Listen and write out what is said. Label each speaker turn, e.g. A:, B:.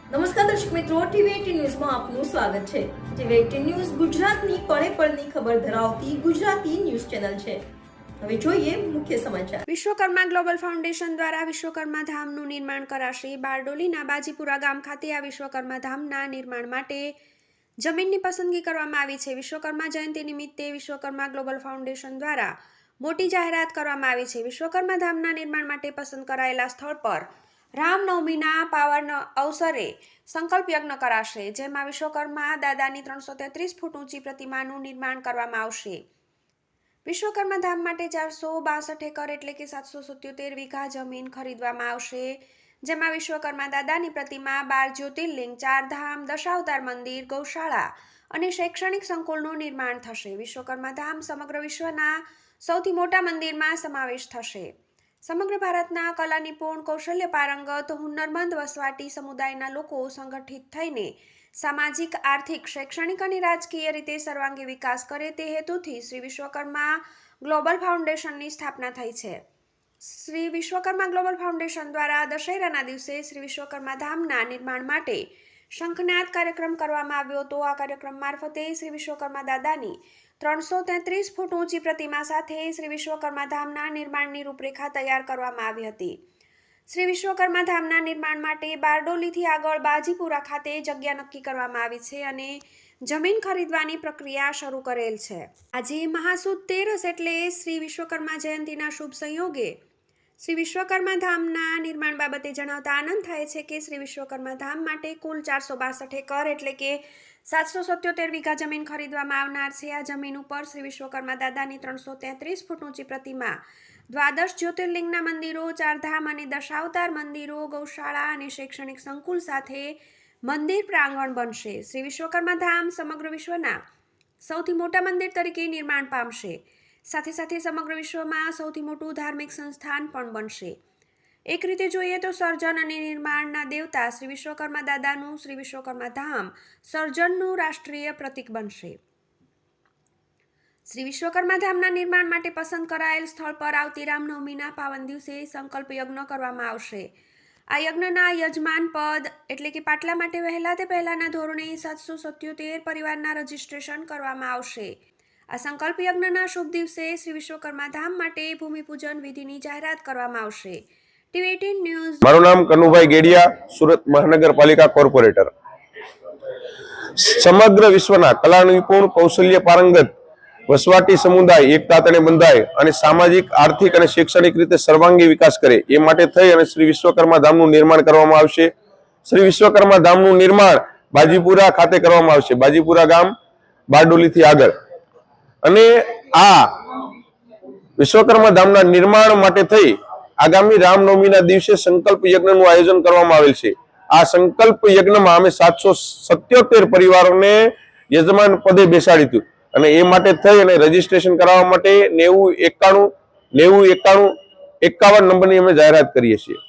A: નમસ્કાર દર્શક મિત્રો, ટીવી18 ન્યૂઝમાં આપનું સ્વાગત છે। ટીવી18 ન્યૂઝ ગુજરાતની પળે પળની ખબર ધરાવતી ગુજરાતી ન્યૂઝ ચેનલ છે। હવે જોઈએ મુખ્ય સમાચાર।
B: વિશ્વકર્મા ગ્લોબલ ફાઉન્ડેશન દ્વારા વિશ્વકર્મા ધામનું નિર્માણ કરાશે। બારડોલીના બાજીપુરા ગામ ખાતે આ વિશ્વકર્મા ધામના નિર્માણ માટે જમીનની પસંદગી કરવામાં આવી છે। વિશ્વકર્મા જયંતિ નિમિત્તે વિશ્વકર્મા ગ્લોબલ ફાઉન્ડેશન દ્વારા મોટી જાહેરાત કરવામાં આવી છે। વિશ્વકર્મા ધામના નિર્માણ માટે પસંદ કરાયેલા સ્થળ પર રામનવમીના પાવન અવસરે સંકલ્પ યજ્ઞ કરાશે, જેમાં વિશ્વકર્મા દાદાની 333 ફૂટ ઊંચી પ્રતિમાનું નિર્માણ કરવામાં આવશે। વિશ્વકર્મા ધામ માટે 462 એકર એટલે કે 777 વીઘા જમીન ખરીદવામાં આવશે, જેમાં વિશ્વકર્મા દાદાની પ્રતિમા, 12 જ્યોતિર્લિંગ, 4 ધામ, દશાવતાર મંદિર, ગૌશાળા અને શૈક્ષણિક સંકુલનું નિર્માણ થશે। વિશ્વકર્મા ધામ સમગ્ર વિશ્વના સૌથી મોટા મંદિરમાં સમાવેશ થશે। સમગ્ર ભારતના કલા નિપુણ, કૌશલ્ય પારંગત, હુનરમંદ વસવાટી સમુદાયના લોકો સંગઠિત થઈને સામાજિક, આર્થિક, શૈક્ષણિક અને રાજકીય રીતે સર્વાંગી વિકાસ કરે તે હેતુથી શ્રી વિશ્વકર્મા ગ્લોબલ ફાઉન્ડેશનની સ્થાપના થઈ છે। શ્રી વિશ્વકર્મા ગ્લોબલ ફાઉન્ડેશન દ્વારા દશેરાના દિવસે શ્રી વિશ્વકર્મા ધામના નિર્માણ માટે શંખનાદ કાર્યક્રમ કરવામાં આવ્યો હતો। આ કાર્યક્રમ મારફતે શ્રી વિશ્વકર્મા દાદાની 333 ફૂટ ઊંચી પ્રતિમા સાથે શ્રી વિશ્વકર્મા ધામના નિર્માણની રૂપરેખા તૈયાર કરવામાં આવી હતી। શ્રી વિશ્વકર્મા ધામના નિર્માણ માટે બારડોલીથી આગળ બાજીપુરા ખાતે જગ્યા નક્કી કરવામાં આવી છે અને જમીન ખરીદવાની પ્રક્રિયા શરૂ કરેલ છે। આજે મહાસુદ તેરસ એટલે શ્રી વિશ્વકર્મા જયંતિના શુભ સંયોગે શ્રી વિશ્વકર્મા ધામના નિર્માણ બાબતે જણાવતા આનંદ થાય છે કે શ્રી વિશ્વકર્મા ધામ માટે કુલ 462 એકર એટલે કે 777 વીઘા જમીન ખરીદવામાં આવનાર છે। આ જમીન ઉપર શ્રી વિશ્વકર્મા દાદાની 333 ફૂટ ઊંચી પ્રતિમા, 12 જ્યોતિર્લિંગના મંદિરો, 4 ધામ અને દશાવતાર મંદિરો, ગૌશાળા અને શૈક્ષણિક સંકુલ સાથે મંદિર પ્રાંગણ બનશે। શ્રી વિશ્વકર્મા ધામ સમગ્ર વિશ્વના સૌથી મોટા મંદિર તરીકે નિર્માણ પામશે, સાથે સાથે સમગ્ર વિશ્વમાં સૌથી મોટું ધાર્મિક સંસ્થાન પણ બનશે। એક રીતે જોઈએ તો સર્જન અને નિર્માણના દેવતા શ્રી વિશ્વકર્મા દાદાનું શ્રી વિશ્વકર્મા ધામ સર્જનનું રાષ્ટ્રીય પ્રતીક બનશે। શ્રી વિશ્વકર્મા ધામના નિર્માણ માટે પસંદ કરાયેલ સ્થળ પર આવતી રામનવમીના પાવન દિવસે સંકલ્પ યજ્ઞ કરવામાં આવશે। આ યજ્ઞના યજમાન પદ એટલે કે પાટલા માટે વહેલા તે પહેલાના ધોરણે 777 પરિવારના રજીસ્ટ્રેશન કરવામાં આવશે। આ સંકલ્પ યજ્ઞના શુભ દિવસે શ્રી વિશ્વકર્મા ધામ માટે ભૂમિપૂજન વિધિની જાહેરાત કરવામાં આવશે। ટીવી18 ન્યૂઝ।
C: મારું નામ કનુભાઈ ગેડિયા, સુરત મહાનગરપાલિકા કોર્પોરેટર। સમગ્ર વિશ્વના કલા નિપુણ, કૌશલ્ય પારંગત વસવાટી સમુદાય એકતા તણે બંધાય અને સામાજિક, આર્થિક અને શૈક્ષણિક રીતે સર્વાંગી વિકાસ કરે એ માટે થઈ અને શ્રી વિશ્વકર્મા ધામનું નિર્માણ કરવામાં આવશે। શ્રી વિશ્વકર્મા ધામનું નિર્માણ બાજીપુરા ખાતે કરવામાં આવશે, બાજીપુરા ગામ બારડોલીથી આગળ। અને આ વિશ્વકર્મા ધામના નિર્માણ માટે થઈ આગામી રામનવમીના દિવસે સંકલ્પ યજ્ઞનું આયોજન કરવામાં આવેલ છે। આ સંકલ્પ યજ્ઞમાં અમે 777 પરિવારોને યજમાન પદે બેસાડી અને એ માટે થઈ અને રજીસ્ટ્રેશન કરાવવા માટે 9091 51 નંબરની અમે જાહેરાત કરીએ છીએ।